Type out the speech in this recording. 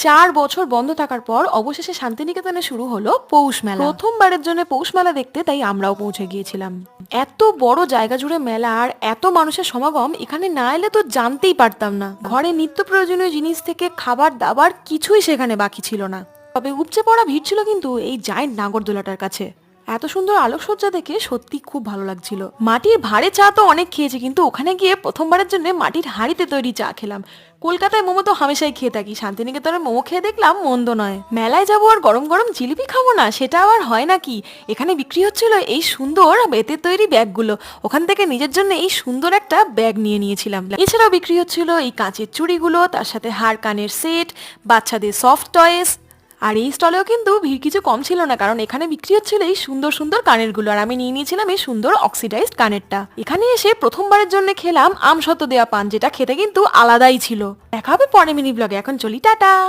4 বছর বন্ধ থাকার পর অবশেষে শান্তিনিকেতনে শুরু হলো পৌষ মেলা। প্রথমবারের জন্য পৌষ মেলা দেখতে তাই আমরাও পৌঁছে গিয়েছিলাম। এত বড় জায়গা জুড়ে মেলা আর এত মানুষের সমাগম, এখানে না এলে তো জানতেই পারতাম না। ঘরে নিত্য প্রয়োজনীয় জিনিস থেকে খাবার দাবার কিছুই সেখানে বাকি ছিল না। তবে উপচে পড়া ভিড় ছিল কিন্তু এই জায়েন্ট নাগরদোলাটার কাছে। এত সুন্দর আলোকসজ্জা দেখে সত্যি খুব ভালো লাগছিল। মাটির ভাঁড়ে চা তো অনেক খেয়েছি, কিন্তু ওখানে গিয়ে প্রথমবারের জন্য মাটির হাঁড়িতে তৈরি চা খেলাম। কলকাতায় মোমো তো হামেশাই খেয়ে থাকি, শান্তিনিকেতনের মোমো খেয়ে দেখলাম মন্দ নয়। মেলায় যাবো আর গরম গরম জিলিপি খাবো না, সেটা আবার হয় নাকি। এখানে বিক্রি হচ্ছিল এই সুন্দর বেতের তৈরি ব্যাগগুলো, ওখান থেকে নিজের জন্য এই সুন্দর একটা ব্যাগ নিয়ে নিয়েছিলাম। এছাড়াও বিক্রি হচ্ছিল এই কাঁচের চুড়িগুলো, তার সাথে হাড় কানের সেট, বাচ্চাদের সফট টয়েস। আর এই স্টলেও কিন্তু ভিড় কিছু কম ছিল না, কারণ এখানে বিক্রি হচ্ছিল এই সুন্দর সুন্দর কানের গুলো, আর আমি নিয়ে নিয়েছিলাম এই সুন্দর অক্সিডাইজড কানেরটা। এখানে এসে প্রথমবারের জন্য খেলাম আমসত্ত্ব দেওয়া পান, যেটা খেতে কিন্তু আলাদাই ছিল। দেখা হবে পরে মিনি ব্লগে, এখন চলি, টাটা।